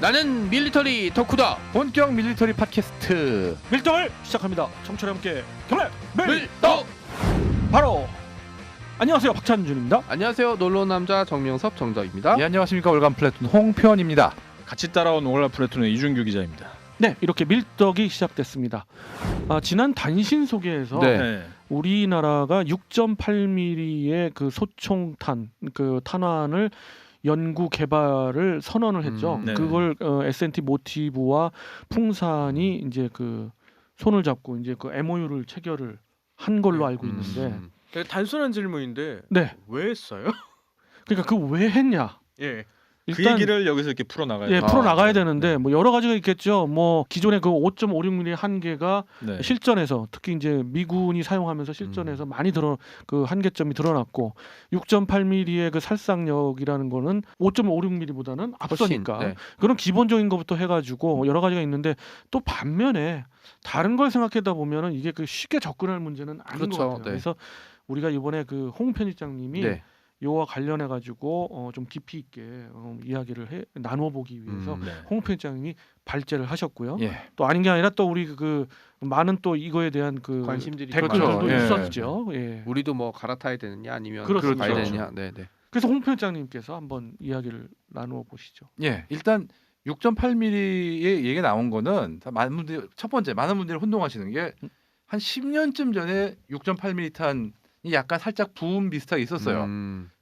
나는 밀리터리 덕후다. 본격 밀리터리 팟캐스트 밀떡을 시작합니다. 청취자 함께 경례 밀떡. 바로 안녕하세요, 박찬준입니다. 안녕하세요, 놀러온 남자 정명섭 정덕입니다. 예, 안녕하십니까. 월간 플래툰 홍편입니다. 같이 따라온 오월라 플래툰의 이준규 기자입니다. 네, 이렇게 밀떡이 시작됐습니다. 지난 단신 소개에서 네. 우리나라가 6.8mm의 그 소총탄 그 탄환을 연구 개발을 선언을 했죠. 네. 그걸 S&T 모티브와 풍산이 이제 그 손을 잡고 이제 그 MOU를 체결을 한 걸로 알고 있는데, 단순한 질문인데 네, 왜 했어요? 그러니까 그 왜 했냐? 예. 그 얘기를 여기서 이렇게 풀어 나가야 예, 돼요. 풀어 나가야 네. 되는데 뭐 여러 가지가 있겠죠. 뭐 기존의 그 5.56mm 한계가 네. 실전에서 특히 이제 미군이 사용하면서 실전에서 많이 그 한계점이 드러났고 6.8mm의 그 살상력이라는 거는 5.56mm보다는 앞서니까 훨씬, 네. 그런 기본적인 것부터 해가지고 여러 가지가 있는데 또 반면에 다른 걸 생각하다 보면은 이게 그 쉽게 접근할 문제는 아닌 그렇죠. 것 같아요. 네. 그래서 우리가 이번에 그 홍 편집장님이 네. 요와 관련해 가지고 좀 깊이 있게 이야기를 나눠 보기 위해서 네. 홍 편집장님이 발제를 하셨고요. 예. 또 아닌 게 아니라 또 우리 그 많은 또 이거에 대한 그 관심들이 댓글들도 많죠. 예. 있었죠. 예. 우리도 뭐 갈아타야 되느냐 아니면 그렇죠. 가야 되느냐. 네, 네. 그래서 홍 편집장님께서 한번 이야기를 나누어 보시죠. 예, 일단 6.8mm의 얘기가 나온 거는 많은 분들이 첫 번째 많은 분들이 혼동하시는 게 한 10년쯤 전에 6.8mm 탄이 약간 살짝 부음 비슷하게 있었어요.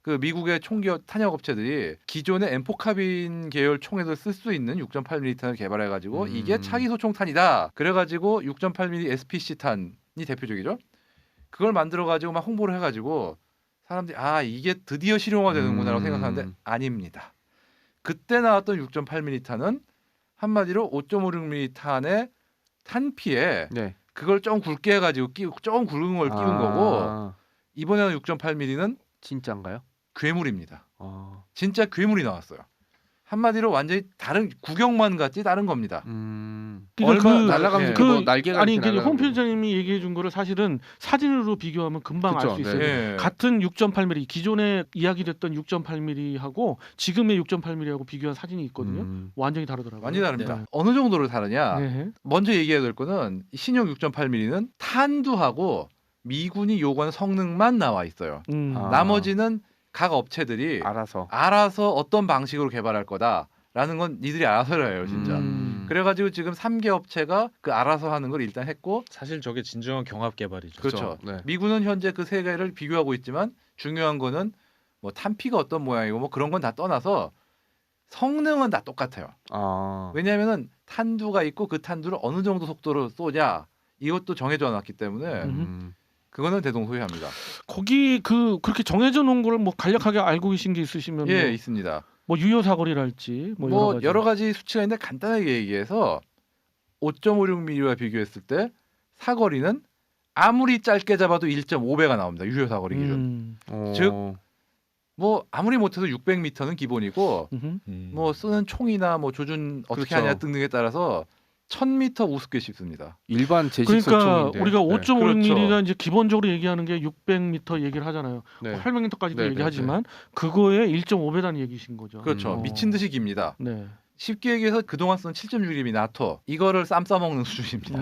그 미국의 총기업 탄약 업체들이 기존의 M4 카빈 계열 총에서 쓸 수 있는 6.8mm 탄을 개발해가지고 이게 차기 소총탄이다. 그래가지고 6.8mm SPC 탄이 대표적이죠. 그걸 만들어가지고 막 홍보를 해가지고 사람들이 이게 드디어 실용화 되는구나라고 생각하는데 아닙니다. 그때 나왔던 6.8mm 탄은 한마디로 5.56mm 탄의 탄피에 네. 그걸 좀 굵게 해가지고 좀 굵은 걸 끼운 거고 이번에는 6.8mm는 진짜인가요? 괴물입니다. 진짜 괴물이 나왔어요. 한마디로 완전히 다른 구경만 같지 다른 겁니다. 그러니까 얼마 날아가면서 예. 뭐 날개가 아니 이렇게 홍 날아가는 편집장님이 얘기해 준 거를 사실은 사진으로 비교하면 금방 알 그쵸, 수 있어요. 네. 예. 같은 6.8mm 기존에 이야기됐던 6.8mm하고 지금의 6.8mm하고 비교한 사진이 있거든요. 완전히 다르더라고요. 완전히 다릅니다. 네. 어느 정도로 다르냐? 네. 먼저 얘기해야 될 거는 신형 6.8mm는 탄두하고 미군이 요구하는 성능만 나와 있어요. 나머지는 각 업체들이 알아서 어떤 방식으로 개발할 거다라는 건 니들이 알아서 해요, 진짜. 그래가지고 지금 3개 업체가 그 알아서 하는 걸 일단 했고, 사실 저게 진정한 경합 개발이죠. 그렇죠. 네. 미군은 현재 그 세 개를 비교하고 있지만 중요한 거는 뭐 탄피가 어떤 모양이고 뭐 그런 건 다 떠나서 성능은 다 똑같아요. 왜냐하면은 탄두가 있고 그 탄두를 어느 정도 속도로 쏘냐 이것도 정해져 놨기 때문에 그거는 대동소이합니다. 거기 그렇게 정해져 놓은 걸 뭐 간략하게 알고 계신 게 있으시면 예, 있습니다. 뭐 유효 사거리랄지 뭐 여러 가지 수치가 있는데 간단하게 얘기해서 5.56mm와 비교했을 때 사거리는 아무리 짧게 잡아도 1.5배가 나옵니다. 유효 사거리 기준. 즉, 뭐 아무리 못해도 600m는 기본이고 뭐 쓰는 총이나 뭐 조준 어떻게 그렇죠. 하냐 등등에 따라서 1000m 우습게 씹습니다. 일반 제식 그러니까 소총인데. 우리가 네. 5.56mm가 그렇죠. 이제 기본적으로 얘기하는 게 600m 얘기를 하잖아요. 네. 800m까지도 네, 얘기하지만 그거의 1.5배라는 얘기신 거죠. 그렇죠. 미친 듯이 깁니다. 네. 쉽게 얘기해서 그동안 쓴 7.6mm 나토 이거를 쌈 싸먹는 수준입니다.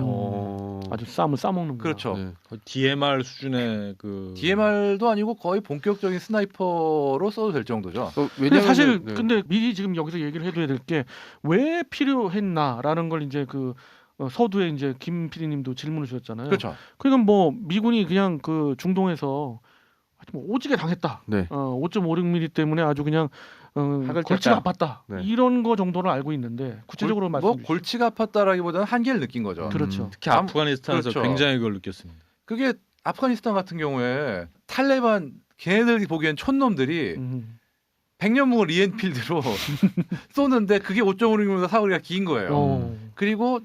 아주 쌈을 싸먹는 거. 그렇죠. 네. DMR 수준의 그 DMR도 아니고 거의 본격적인 스나이퍼로 써도 될 정도죠. 근데 왜냐면 사실 근데 미리 지금 여기서 얘기를 해둬야 될 게 왜 필요했나라는 걸 이제 그 서두에 이제 김 PD님도 질문을 주셨잖아요. 그렇죠. 그러니까 뭐 미군이 그냥 그 중동에서 뭐 오지게 당했다. 네. 5.56mm 때문에 아주 그냥 학을 골치가 짰다. 아팠다. 네. 이런 거 정도는 알고 있는데 구체적으로 말씀 뭐 주시죠. 골치가 아팠다라기보다는 한계를 느낀 거죠. 그렇죠. 특히 아프가니스탄에서 그렇죠. 굉장히 그걸 느꼈습니다. 그게 아프가니스탄 같은 경우에 탈레반 걔네들이 보기엔 촌놈들이 100년 묵은 리엔필드로 쏘는데 그게 5.56mm 사거리가 긴 거예요. 그리고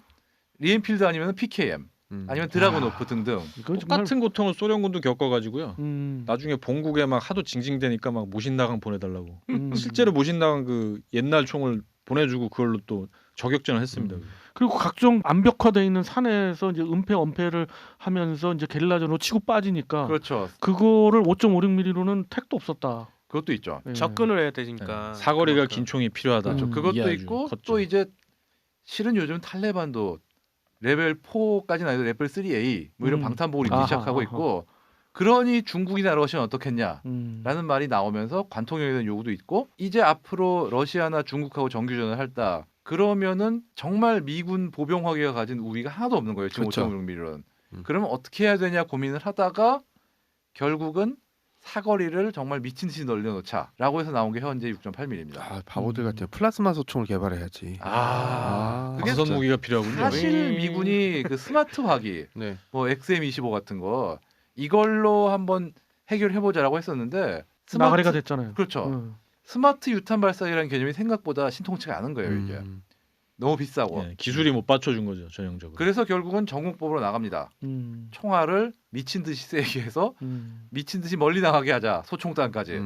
리엔필드 아니면 PKM 아니면 드라고노프 등등 이거 정말 똑같은 고통을 소련군도 겪어가지고요. 음. 나중에 본국에 막 하도 징징대니까 막 모신나강 보내달라고. 음. 실제로 모신나강 그 옛날 총을 보내주고 그걸로 또 저격전을 했습니다. 그리고 각종 암벽화돼 있는 산에서 이제 은폐 엄폐를 하면서 이제 게릴라전으로 치고 빠지니까 그렇죠. 그거를 5.56mm로는 택도 없었다. 그것도 있죠. 예. 접근을 해야 되니까 사거리가 그만큼. 긴 총이 필요하다. 그렇죠. 그것도 이게 아주 있고 컸죠. 또 이제 실은 요즘 탈레반도 레벨 4까지는 아니고 레벨 3A 뭐 이런 방탄복을 입기 아하, 시작하고 아하. 있고 그러니 중국이나 러시아는 어떻겠냐 음. 라는 말이 나오면서 관통형에 대한 요구도 있고 이제 앞으로 러시아나 중국하고 정규전을 할다 그러면은 정말 미군 보병화기가 가진 우위가 하나도 없는 거예요. 지금 그렇죠. 5.56mm는. 그러면 어떻게 해야 되냐 고민을 하다가 결국은 사거리를 정말 미친 듯이 늘려놓자라고 해서 나온 게 현재 6.8mm입니다. 아 바보들 같아. 플라스마 소총을 개발해야지. 그게 가선 진짜 무기가 필요하군요. 사실 미군이 그 스마트 화기 네. 뭐 XM25 같은 거 이걸로 한번 해결해보자라고 했었는데 나가리가 됐잖아요. 그렇죠. 음. 스마트 유탄 발사기라는 개념이 생각보다 신통치가 않은 거예요. 이게 너무 비싸고 예, 기술이 못 받쳐준 거죠 전형적으로. 그래서 결국은 전공법으로 나갑니다. 음. 총알을 미친 듯이 세게 해서 미친 듯이 멀리 나가게 하자 소총단까지.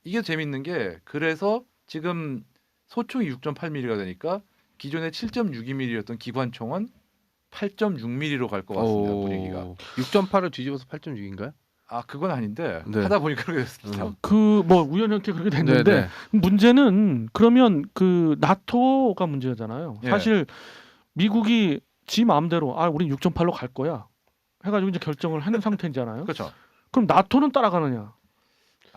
이게 재밌는 게 그래서 지금 소총이 6.8mm가 되니까 기존의 7.62mm였던 기관총은 8.6mm로 갈 것 같습니다. 분위기가. 6.8을 뒤집어서 8.6인가요? 아 그건 아닌데 네. 하다 보니까 그렇게 됐습니다. 그 뭐 우연찮게 그렇게 됐는데 네네. 문제는 그러면 그 나토가 문제잖아요. 예. 사실 미국이 지 마음대로 아 우린 6.8로 갈 거야 해가지고 이제 결정을 하는 상태잖아요. 그렇죠. 그럼 나토는 따라가느냐?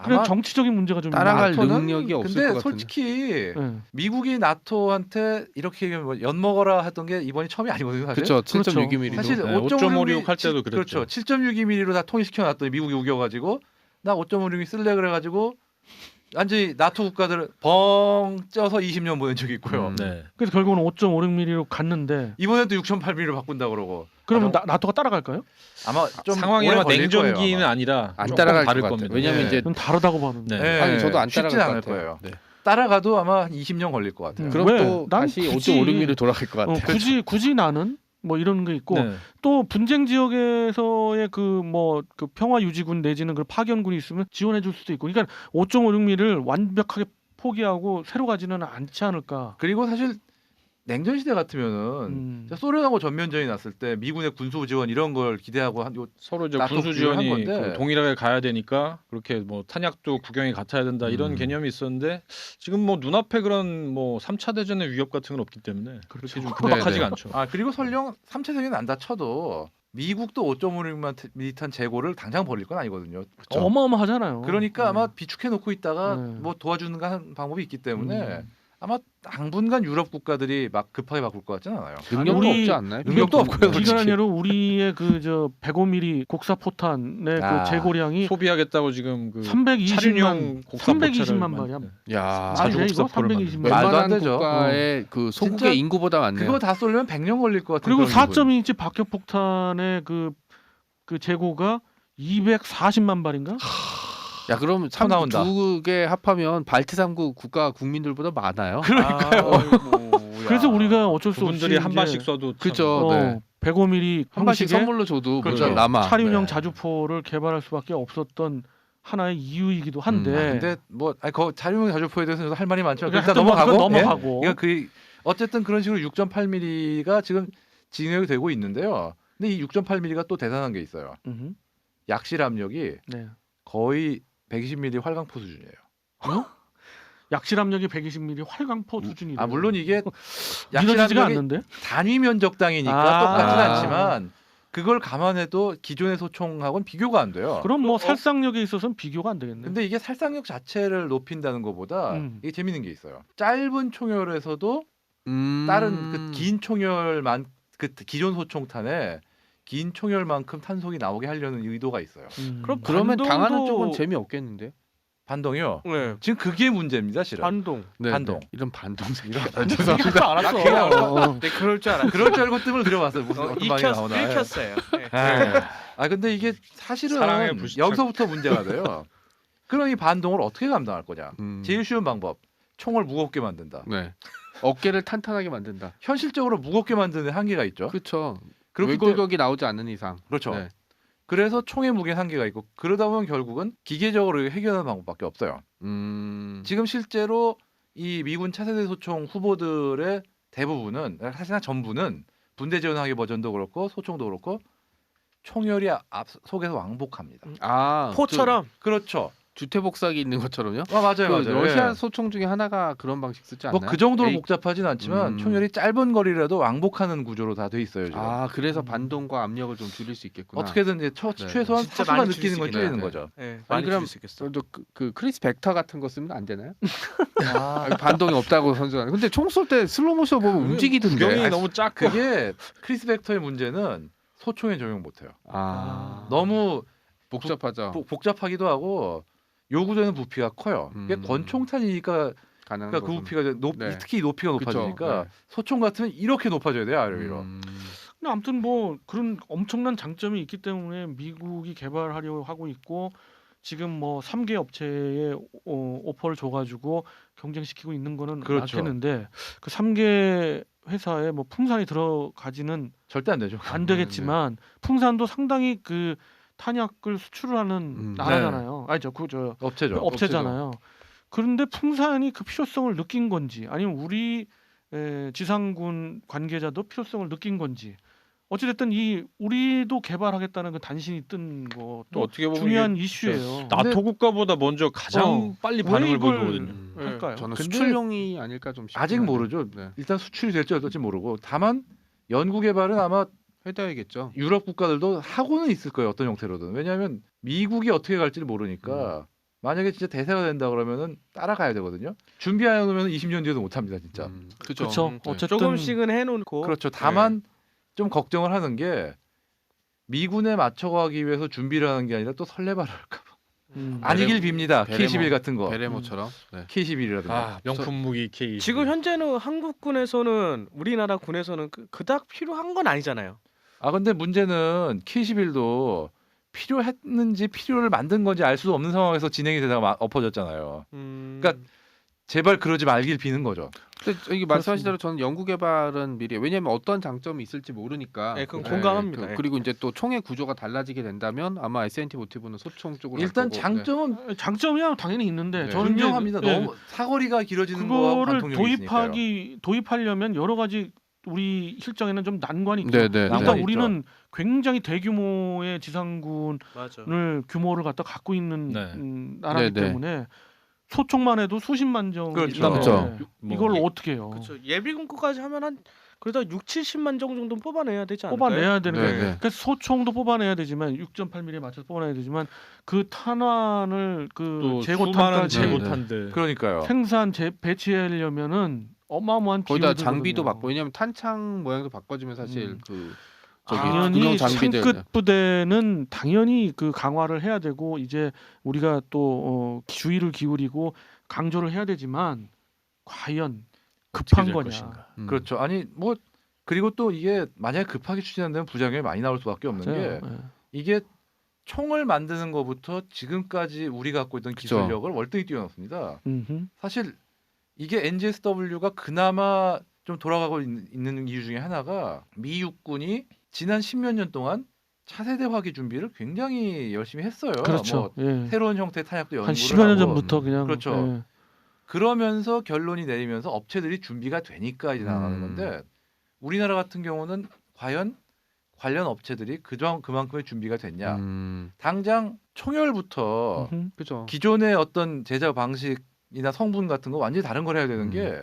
그래 아마 정치적인 문제가 좀 따라갈 있는 능력이 없을 근데 것 같은데. 솔직히 것 같아요. 예. 미국이 나토한테 이렇게 뭐 엿먹어라 했던 게 이번이 처음이 아니거든요. 사실. 그렇죠. 그렇죠. 7.62mm. 사실 네, 5.56 할 때도 그랬죠. 그렇죠. 7.62mm로 다 통일시켜 놨더니 미국이 우겨가지고 나 5.56 쓸래 그래가지고 완전히 나토 국가들은 벙 쪄서 20년 보낸 적이 있고요. 네. 그래서 결국은 5.56mm로 갔는데 이번에도 6.8mm로 바꾼다 그러고. 그러면 나토가 따라갈까요? 아마 좀 상황이 오래 아마 걸릴 냉전기는 거예요, 아마. 아니라 안 조금 따라갈 다를 것 같아요. 겁니다. 왜냐면 네. 이제 그건 다르다고 봐는데. 네. 네. 아니 저도 안 쉽진 따라갈 않을 것 같아요. 거예요. 네. 따라가도 아마 한 20년 걸릴 것 같아요. 그럼 왜? 또 난 다시 굳이- 5.56mm 돌아갈 것 같아요. 굳이 나는 뭐 이런 게 있고 네. 또 분쟁 지역에서의 그 뭐 그 평화 유지군 내지는 그 파견군이 있으면 지원해 줄 수도 있고 그러니까 5.56mm를 완벽하게 포기하고 새로 가지는 않지 않을까. 그리고 사실 냉전 시대 같으면은 소련하고 전면전이 났을 때 미군의 군수 지원 이런 걸 기대하고 한 서로 이제 나토 군수 비교를 한 지원이 건데. 그 동일하게 가야 되니까 그렇게 뭐 탄약도 구경이 같아야 된다 이런 개념이 있었는데 지금 뭐 눈앞에 그런 뭐 3차 대전의 위협 같은 건 없기 때문에 그렇게 좀 급박하지가 네네. 않죠. 아 그리고 설령 3차 대전이 난다 쳐도 미국도 5.56mm 재고를 당장 벌릴 건 아니거든요. 어마어마하잖아요. 그러니까 네. 아마 비축해 놓고 있다가 네. 뭐 도와주는 방법이 있기 때문에 아마 당분간 유럽 국가들이 막 급하게 바꿀 것 같지는 않아요. 능력도 우리- 없지 않나요? 능력도 없고요, 솔직히. 기간 아니로 우리의 그 저 105mm 곡사 포탄의 아, 그 재고량이 소비하겠다고 지금 그 320만 차륜용 곡사 320만 포차를 발이야. 야, 아니, 왜 이거 자주곡사포를 320만 말도 안 웬만한 되죠. 국가의 그 진짜 소국의 인구보다 많네요. 그거 다 쏠려면 100년 걸릴 것 같은 그리고 그런 기분. 4.2인치 박격 폭탄의 그 재고가 240만 발인가? 야, 그럼 터 나온다. 두 개 합하면 발트 3국 국가 국민들보다 많아요. 그래서 우리가 어쩔 수 없이 그분들이 한 이제 발씩 쏴도 그죠. 네. 105mm 한 발씩 형식의 선물로 줘도 그렇죠. 모자 남아. 차륜형 네. 자주포를 개발할 수밖에 없었던 하나의 이유이기도 한데. 근데 뭐 아니 그 자유형 자주포에 대해서 저도 할 말이 많지만 그러니까 일단 하여튼 뭐 넘어가고. 그건 넘어가고. 예? 그러니까 그 어쨌든 그런 식으로 6.8mm가 지금 진행이 되고 있는데요. 근데 이 6.8mm가 또 대단한 게 있어요. 음흠. 약실 압력이 네. 거의 120mm 활강포 수준이에요. 약실 압력이 120mm 활강포 수준이래요. 아 물론 이게 약실 믿어지지가 압력이 않는데. 단위 면적당이니까 아. 똑같진 아. 않지만 그걸 감안해도 기존의 소총하고는 비교가 안 돼요. 그럼 뭐 살상력에 있어서는 비교가 안 되겠네. 근데 이게 살상력 자체를 높인다는 것보다 이게 재밌는 게 있어요. 짧은 총열에서도 다른 그 긴 총열만 그 기존 소총탄에 긴 총열만큼 탄속이 나오게 하려는 의도가 있어요. 그럼 그러면 반동도- 당하는 쪽은 재미없겠는데. 반동이요. 네. 지금 그게 문제입니다, 실은. 반동. 네, 반동. 네. 이런 반동생. 죄송합니다. 알았어. 네, 그럴 줄 알아. 그럴 줄 알고 뜸을 들여봤어요. 무슨 어떤 방이 나오나. 읽혔어요. 네. 아 근데 이게 사실은 사랑의 불시착. 여기서부터 문제가 돼요. 그럼 이 반동을 어떻게 감당할 거냐? 제일 쉬운 방법. 총을 무겁게 만든다. 네. 어깨를 탄탄하게 만든다. 현실적으로 무겁게 만드는 한계가 있죠. 그렇죠. 그렇기 때문에 외골격이 나오지 않는 이상. 그렇죠. 네. 그래서 총의 무게는 한계가 있고 그러다 보면 결국은 기계적으로 해결하는 방법밖에 없어요. 지금 실제로 이 미군 차세대 소총 후보들의 대부분은 사실상 전부는 분대 지원하기 버전도 그렇고 소총도 그렇고 총열이 앞 속에서 왕복합니다. 아, 포처럼 그렇죠. 주태복사기 있는 것처럼요. 맞아요, 그 맞아요. 러시아 예. 소총 중에 하나가 그런 방식 쓰지 않나요? 뭐 그 정도로 에이, 복잡하진 않지만 음. 총열이 짧은 거리라도 왕복하는 구조로 다 돼 있어요. 지금. 그래서 반동과 압력을 좀 줄일 수 있겠구나. 어떻게든 이제 네. 최소한 진짜 사수가 많이 느끼는 걸 줄일 수 줄이는 있겠네요. 거죠. 네, 아니, 많이 그럼 줄일 수 있겠어. 또 그 크리스 벡터 같은 거 쓰면 안 되나요? 반동이 없다고 선수가. 근데 총 쏠 때 슬로모션 보면 움직이던데. 구경이 너무 작고 그게 크리스 벡터의 문제는 소총에 적용 못해요. 너무 복잡하죠. 복잡하기도 하고 요구되는 부피가 커요. 이게 권총탄이니까 가능한 그러니까 그 거군. 부피가 네. 특히 높이가 그쵸. 높아지니까 네. 소총 같으면 이렇게 높아져야 돼요, 아래 위로. 근데 아무튼 뭐 그런 엄청난 장점이 있기 때문에 미국이 개발하려고 하고 있고 지금 뭐 3개 업체에 오퍼를 줘가지고 경쟁시키고 있는 거는 그렇죠. 맞겠는데 그 3개 회사에 뭐 풍산이 들어가지는 절대 안 되죠. 안 되겠지만 풍산도 상당히 그 탄약을 수출하는 나라잖아요. 아니죠, 그저 업체죠. 업체잖아요. 그런데 풍산이 그 필요성을 느낀 건지 아니면 우리 지상군 관계자도 필요성을 느낀 건지 어찌됐든 이 우리도 개발하겠다는 그 단신이 뜬 또 것도 어떻게 보면 중요한 이게 이슈예요. 나토 국가보다 먼저 가장 빨리 왜 반응을 이걸 보이거든요. 할까요? 저는 근데 수출용이 아닐까 좀 싶긴 아직 한데. 모르죠. 네. 일단 수출이 될지 어떨지 모르고 다만 연구 개발은 아마 해둬야겠죠. 유럽 국가들도 하고는 있을 거예요. 어떤 형태로든. 왜냐하면 미국이 어떻게 갈지를 모르니까 만약에 진짜 대세가 된다 그러면은 따라가야 되거든요. 준비 안 해놓으면 20년 뒤에도 못 합니다, 진짜. 그죠. 그렇죠. 네. 어쨌든 조금씩은 해놓고 그렇죠. 다만 좀 걱정을 하는 게 미군에 맞춰가기 위해서 준비를 하는 게 아니라 또 설레발을 할까 봐. 아니길 빕니다. 베레모. K11 같은 거. 베레모처럼. 네. K11이라든가. 명품 무기 K. 지금 현재는 한국군에서는 우리나라 군에서는 그닥 필요한 건 아니잖아요. 근데 문제는 K11도 필요했는지 필요를 만든 건지 알 수 없는 상황에서 진행이 되다가 엎어졌잖아요. 그러니까 제발 그러지 말길 비는 거죠. 근데 여기 말씀하신 대로 저는 연구 개발은 미리 왜냐하면 어떤 장점이 있을지 모르니까. 네, 그건 공감합니다. 네. 그리고 이제 또 총의 구조가 달라지게 된다면 아마 S&T 모티브는 소총 쪽으로 일단 할 거고, 장점은 장점이야 당연히 있는데 네. 저는 이제, 분명합니다. 너무 사거리가 길어지는 거와 그거를 관통력이 있으니까요. 도입하려면 여러 가지 우리 실정에는 좀 난관이 있죠. 네, 네, 일단 난관이 우리는 굉장히 대규모의 지상군을 맞아. 규모를 갖다 갖고 있는 네. 나라이기 네, 네. 때문에 소총만 해도 수십만 정 그렇죠. 그렇죠. 이걸 뭐, 어떻게 해요? 그렇죠. 예비군까지 하면 한 그래도 6, 70만 정 정도 뽑아내야 되지 않을까요? 뽑아내야 되는 네, 거예요. 네. 그래서 소총도 뽑아내야 되지만 6.8mm에 맞춰서 뽑아내야 되지만 그 탄환을 그 또 수많은 재고탄까지 재고탄들. 그러니까요. 생산 배치하려면은 어마어마한 거기다 비용이 장비도 들거든요. 바꿔. 왜냐하면 탄창 모양도 바꿔주면 사실 그 저기 당연히 군용 장비들. 창끝 부대는 당연히 그 강화를 해야 되고 이제 우리가 또 주의를 기울이고 강조를 해야 되지만 과연 급한 될 거냐? 것인가. 그렇죠. 아니 뭐 그리고 또 이게 만약에 급하게 추진한다면 부작용이 많이 나올 수밖에 없는 게 맞아요. 예. 이게 총을 만드는 것부터 지금까지 우리가 갖고 있던 그쵸. 기술력을 월등히 뛰어넘습니다. 음흠. 사실 이게 NGSW가 그나마 좀 돌아가고 있는 이유 중에 하나가 미 육군이 지난 10몇 년 동안 차세대 화기 준비를 굉장히 열심히 했어요. 그렇죠. 뭐 예. 새로운 형태의 탄약도 연구를 한 10여 년 하고. 전부터 그냥 그렇죠. 예. 그러면서 결론이 내리면서 업체들이 준비가 되니까 이제 나가는 건데 우리나라 같은 경우는 과연 관련 업체들이 그만큼의 준비가 됐냐? 당장 총열부터 음흠. 그죠. 기존의 어떤 제작 방식이나 성분 같은 거 완전히 다른 걸 해야 되는 게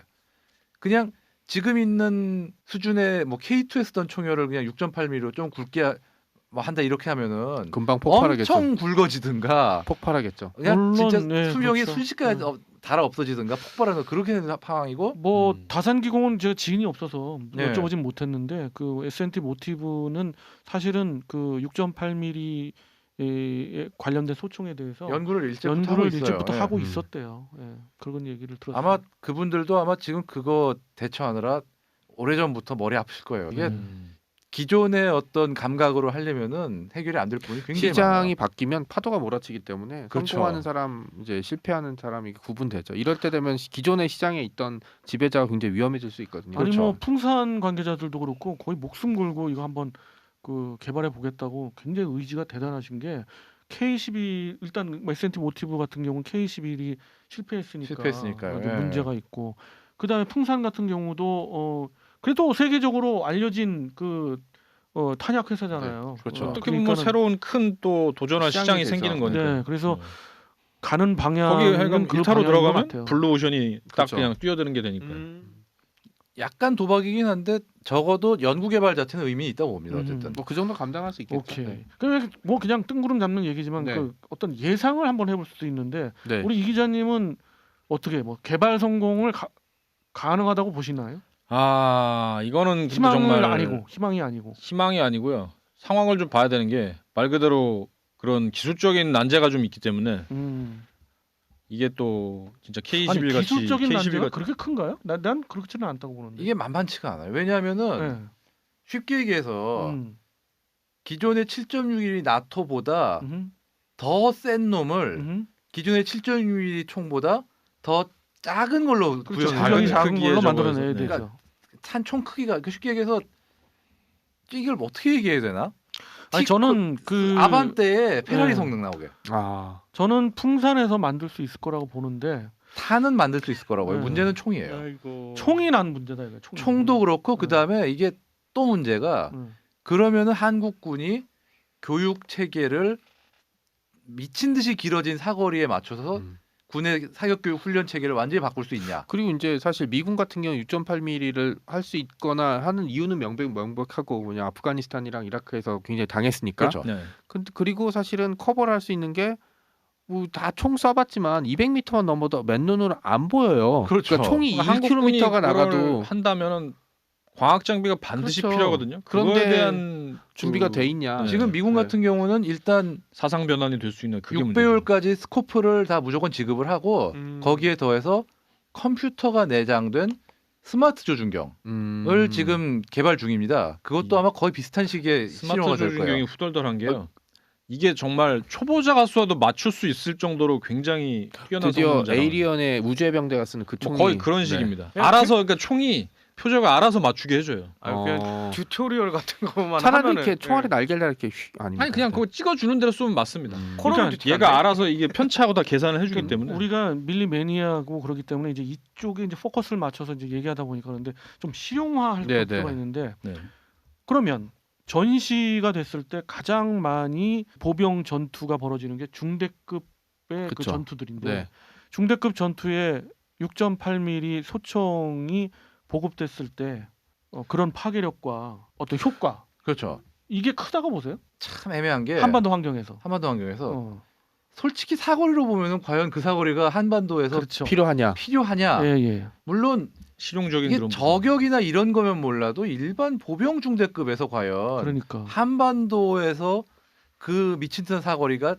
그냥 지금 있는 수준의 뭐 K2에 쓰던 총열을 그냥 6.8mm로 좀 굵게 뭐 한다 이렇게 하면은 금방 폭발하겠죠. 엄청 굵어지든가 폭발하겠죠. 그냥 물론, 진짜 네, 수명이 그렇죠. 순식간에 달아 없어지든가 폭발하는 그렇게 되는 상황이고 뭐 다산기공은 제가 지인이 없어서 네. 여쭤보진 못했는데 그 S&T 모티브는 사실은 그 6.8mm에 관련된 소총에 대해서 연구를 일찍부터 하고 연구를 있어요. 일찍부터 예. 하고 있었대요. 예. 그런 얘기를 들었어요. 아마 그분들도 아마 지금 그거 대처하느라 오래전부터 머리 아프실 거예요. 이게 기존의 어떤 감각으로 하려면은 해결이 안 될 부분이 굉장히 시장이 많아요. 바뀌면 파도가 몰아치기 때문에 그렇죠. 성공하는 사람 이제 실패하는 사람이 구분되죠. 이럴 때 되면 기존의 시장에 있던 지배자가 굉장히 위험해질 수 있거든요. 아니 그렇죠. 뭐 풍산 관계자들도 그렇고 거의 목숨 걸고 이거 한번 그 개발해 보겠다고 굉장히 의지가 대단하신 게 K11 일단 S&T 모티브 같은 경우는 K11이 실패했으니까요. 아주 예. 문제가 있고 그다음에 풍산 같은 경우도 그래도 세계적으로 알려진 그 탄약 회사잖아요. 네, 그렇죠. 어떻게 보면 뭐 새로운 큰 또 도전할 시장이 시장이 되죠. 생기는 거니까. 네, 그래서 가는 거기 방향은 하여간 그 1타로 방향인 것 들어가면 같아요. 블루오션이 딱 그렇죠. 그냥 뛰어드는 게 되니까. 약간 도박이긴 한데 적어도 연구 개발 자체는 의미 있다고 봅니다. 어쨌든. 뭐 그 정도 감당할 수 있겠죠. 오케이. 네. 뭐 그냥 뜬구름 잡는 얘기지만 네. 그 어떤 예상을 한번 해볼 수도 있는데 네. 우리 이 기자님은 어떻게 뭐 개발 성공을 가능하다고 보시나요? 아 이거는 근데 희망을 정말 아니고 희망이 아니고. 희망이 아니고요. 상황을 좀 봐야 되는 게 말 그대로 그런 기술적인 난제가 좀 있기 때문에 이게 또 진짜 K21 아니 같이 기술적인 K21 난제가 같이 그렇게 큰가요? 난 그렇지는 않다고 보는데. 이게 만만치가 않아요. 왜냐하면은 네. 쉽게 얘기해서 음. 기존의 7.61mm 나토보다 음흠. 더 센 놈을 음흠. 기존의 7.61mm 총보다 더 작은 걸로 그렇죠. 구현을 구형이 해요. 작은 크기에 걸로 적어서. 만들어내야 네. 되죠. 탄 총 크기가 쉽게 얘기해서 이걸 어떻게 얘기해야 되나? 아니 저는 그 아반떼에 페라리 네. 성능 나오게. 아, 저는 풍산에서 만들 수 있을 거라고 보는데 탄은 만들 수 있을 거라고요. 네. 문제는 총이에요. 아이고. 총이 난 문제다 이거. 총이. 총도 그렇고 네. 그다음에 이게 또 문제가 그러면은 한국군이 교육 체계를 미친 듯이 길어진 사거리에 맞춰서 군의 사격 교육 훈련 체계를 완전히 바꿀 수 있냐? 그리고 이제 사실 미군 같은 경우 6.8mm를 할 수 있거나 하는 이유는 명백하고 뭐냐 아프가니스탄이랑 이라크에서 굉장히 당했으니까. 그렇죠. 네. 근데 그리고 사실은 커버를 할 수 있는 게 뭐 다 총 쏴봤지만 200m만 넘어도 맨눈으로 안 보여요. 그렇죠. 그러니까 총이 한국군이 1km가 그걸 나가도 한다면은 광학 장비가 반드시 그렇죠. 필요하거든요. 그런데 그거에 대한 준비가 그 돼 있냐. 네. 지금 미군 네. 같은 경우는 일단 사상 변환이 될 수 있는 그게 문제죠. 6배율까지 스코프를 다 무조건 지급을 하고 거기에 더해서 컴퓨터가 내장된 스마트 조준경을 지금 개발 중입니다. 그것도 아마 거의 비슷한 시기에 스마트 실용화 될 거예요. 조준경이 후덜덜한 게요. 이게 정말 초보자가 쏴도 맞출 수 있을 정도로 굉장히 뛰어난 드디어 성능을 자랑합니다. 에이리언의 우주의 병대가 쓰는 그 뭐 총이 거의 그런 네. 식입니다. 네. 알아서 그러니까 총이 표적을 알아서 맞추게 해줘요. 아, 그냥 튜토리얼 같은 것만 차라리 하면은 이렇게 총알이 예. 날개를 이렇게 아닙니다. 아니 그냥 그거 찍어주는 대로 쏘면 맞습니다. 콜 오브 그러니까 듀티 얘가 같네. 알아서 이게 편차하고 다 계산을 해주기 그러니까 때문에 우리가 밀리 매니아고 그러기 때문에 이제 이쪽에 이제 포커스를 맞춰서 이제 얘기하다 보니까 그런데 좀 실용화할 네, 필요가 네. 있는데 네. 그러면 전시가 됐을 때 가장 많이 보병 전투가 벌어지는 게 중대급의 그 그쵸. 전투들인데 네. 중대급 전투에 6.8mm 소총이 보급됐을 때 그런 파괴력과 어떤 효과 그렇죠. 이게 크다고 보세요? 참 애매한 게 한반도 환경에서. 한반도 환경에서 어. 솔직히 사거리로 보면은 과연 그 사거리가 한반도에서 그렇죠. 필요하냐? 필요하냐? 예, 예. 물론 실용적인 이게 그런 저격이나 이런 거면 몰라도 일반 보병 중대급에서 과연 그러니까. 한반도에서 그 미친 듯한 사거리가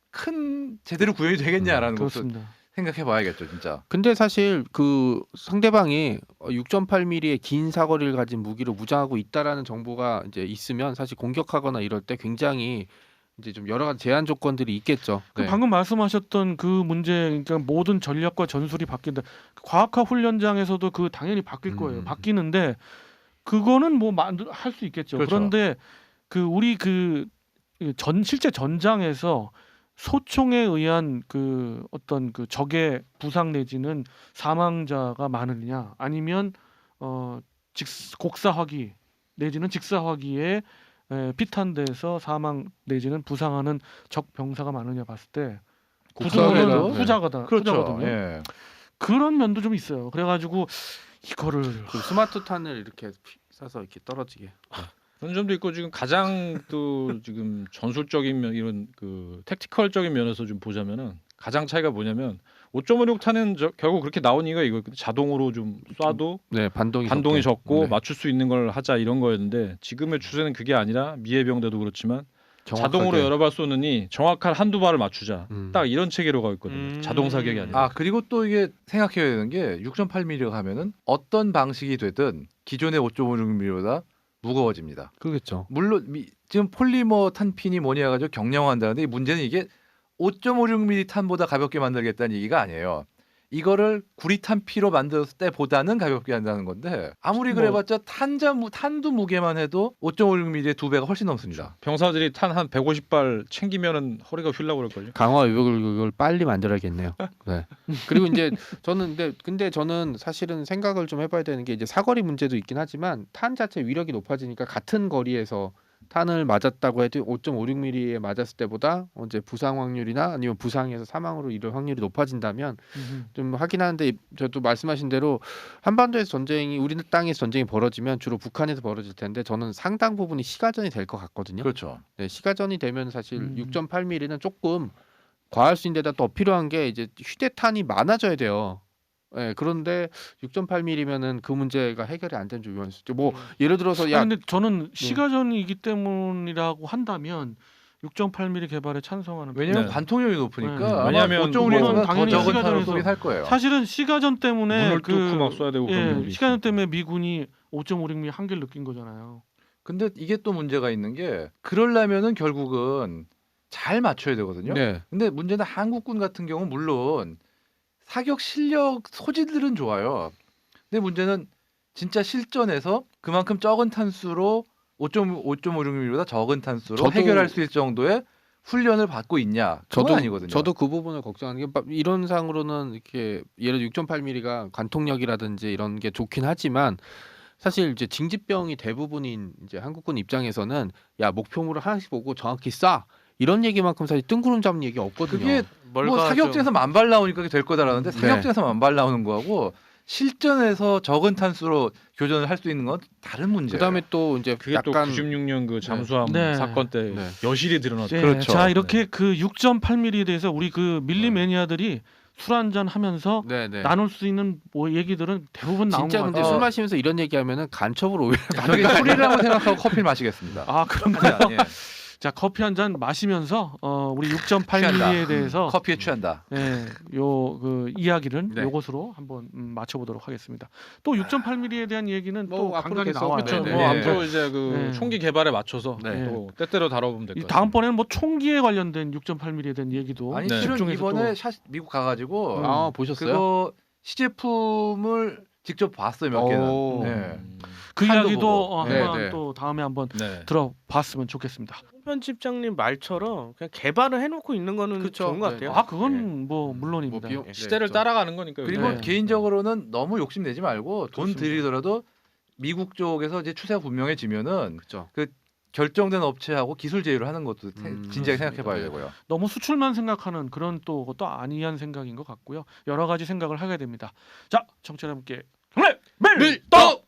큰 제대로 구현이 되겠냐라는 것을 그렇습니다. 생각해 봐야겠죠, 진짜. 근데 사실 그 상대방이 6.8mm의 긴 사거리를 가진 무기로 무장하고 있다라는 정보가 이제 있으면 사실 공격하거나 이럴 때 굉장히 이제 좀 여러 가지 제한 조건들이 있겠죠. 그 네. 방금 말씀하셨던 그 문제, 그러니까 모든 전략과 전술이 바뀐다. 과학화 훈련장에서도 그 당연히 바뀔 거예요. 바뀌는데 그거는 뭐 할 수 있겠죠. 그렇죠. 그런데 그 우리 그 실제 전장에서 소총에 의한 그 어떤 그 적의 부상 내지는 사망자가 많으냐, 아니면 곡사화기 내지는 직사화기에 피탄돼서 사망 내지는 부상하는 적 병사가 많으냐 봤을 때 곡사화기가 구조는 네. 후자거든요. 그렇죠. 예. 그런 면도 좀 있어요. 그래가지고 이거를 그 스마트탄을 이렇게 쏴서 이렇게 떨어지게. 그런 점도 있고 지금 가장 또 지금 전술적인 면 이런 그 택티컬적인 면에서 좀 보자면은 가장 차이가 뭐냐면 5.56탄은 결국 그렇게 나온 이유가 이거 자동으로 좀 쏴도 네, 반동이 반동이 적게. 적고 네. 맞출 수 있는 걸 하자 이런 거였는데 지금의 추세는 그게 아니라 미해병대도 그렇지만 정확하게. 자동으로 여러 발 쏘느니 정확한 한두 발을 맞추자. 딱 이런 체계로 가고 있거든요. 자동 사격이 아니라. 아, 그리고 또 이게 생각해야 되는 게 6.8mm가 하면은 어떤 방식이 되든 기존의 5.56mm보다 무거워집니다. 그렇겠죠. 물론 지금 폴리머 탄핀이 뭐냐 가지고 경량화한다는데 문제는 이게 5.56mm 탄보다 가볍게 만들겠다는 얘기가 아니에요. 이거를 구리탄 피로 만들었을 때보다는 가볍게 한다는 건데 아무리 그래봤자 탄두 무게만 해도 5.56mm의 2배가 훨씬 넘습니다. 병사들이 탄 한 150발 챙기면은 허리가 휠라고 그럴걸요. 강화 의욕을 빨리 만들어야겠네요. 네. 그리고 이제 저는 근데 저는 사실은 생각을 좀 해봐야 되는 게 이제 사거리 문제도 있긴 하지만 탄 자체 위력이 높아지니까 같은 거리에서 탄을 맞았다고 해도 5.56mm에 맞았을 때보다 이제 부상 확률이나 아니면 부상에서 사망으로 이를 확률이 높아진다면 좀 하긴 하는데 저도 말씀하신 대로 한반도에서 전쟁이 우리 땅에서 전쟁이 벌어지면 주로 북한에서 벌어질 텐데 저는 상당 부분이 시가전이 될 것 같거든요. 그렇죠. 네, 시가전이 되면 사실 6.8mm는 조금 과할 수 있는데다 더 필요한 게 이제 휴대탄이 많아져야 돼요. 네, 그런데 6.8mm면은 그 문제가 해결이 안 되는 좀 위험할 수 있죠. 뭐 예를 들어서 아니, 야 근데 저는 시가전이기 때문이라고 한다면 6.8mm 개발에 찬성하는. 왜냐면 네. 관통력이 높으니까 네. 아마 왜냐면 5.56보다 더 당연히 적은 시가전에서 탄을 쏘긴 할 거예요. 사실은 시가전 때문에 문을 뚫고 막 쏴야 되고 그런 부분이 시가전 있으니까. 때문에 미군이 5.56mm 한계를 느낀 거잖아요. 근데 이게 또 문제가 있는 게 그러려면은 결국은 잘 맞춰야 되거든요. 네. 근데 문제는 한국군 같은 경우는 물론 사격 실력 소지들은 좋아요. 근데 문제는 진짜 실전에서 그만큼 적은 탄수로 5.56mm보다 적은 탄수로 저도- 해결할 수 있을 정도의 훈련을 받고 있냐? 그건 아니거든요. 저도 그 부분을 걱정하는 게 이런 상으로는 이렇게 예를 들어 6.8mm가 관통력이라든지 이런 게 좋긴 하지만 사실 이제 징집병이 대부분인 이제 한국군 입장에서는 야 목표물을 하나씩 보고 정확히 쏴 이런 얘기만큼 사실 뜬구름 잡는 얘기 없거든요. 그게 뭐 뭘까 사격장에서 만발 나오니까 될 거다라는데 네. 사격장에서 만발 나오는 거하고 실전에서 적은 탄수로 교전을 할 수 있는 건 다른 문제예요. 그다음에 또 이제 그게 또 약간 96년 그 잠수함 네. 사건 때 네. 여실히 드러났죠. 네, 그렇죠. 자 이렇게 그 6.8mm에 대해서 우리 그 밀리 매니아들이 술 한잔 하면서 네네. 나눌 수 있는 뭐 얘기들은 대부분 나온 진짜 것 근데 같아요. 술 마시면서 이런 얘기하면은 간첩으로 오히려 저기 술이라고 생각하고 커피를 마시겠습니다. 아 그런가요? 예. 자 커피 한 잔 마시면서 우리 6.8mm에 대해서 커피에 취한다. 요 그 이야기를 네. 요것으로 한번 맞춰보도록 하겠습니다. 또 6.8mm에 대한 얘기는 뭐 또 앞으로 간간히 계속, 나와요. 그렇죠. 뭐 네. 앞으로 이제 그 네. 총기 개발에 맞춰서 네. 또 때때로 다뤄보면 될 이 것 같습니다. 다음번에는 뭐 총기에 관련된 6.8mm에 대한 얘기도 아니 네. 실은 집중해서 이번에 또- 미국 가가지고 아 보셨어요? 그거 시제품을 직접 봤어요 몇 개는. 오. 네. 그 판도 이야기도 보고. 한번 네, 네. 또 다음에 한번 네. 들어봤으면 좋겠습니다. 편집장님 말처럼 그냥 개발을 해놓고 있는 거는 그쵸. 좋은 것 네. 같아요. 아 그건 뭐 물론입니다. 뭐 비용- 예. 시대를 네, 따라가는 거니까요. 그리고 네. 개인적으로는 너무 욕심 내지 말고 돈 그렇습니다. 들이더라도 미국 쪽에서 이제 추세가 분명해지면은 그렇죠. 결정된 업체하고 기술 제휴를 하는 것도 진지하게 그렇습니다. 생각해봐야 네. 되고요. 너무 수출만 생각하는 그런 또 그것도 아니한 생각인 것 같고요. 여러 가지 생각을 하게 됩니다. 자, 청취자 여러분께 경례 밀떡!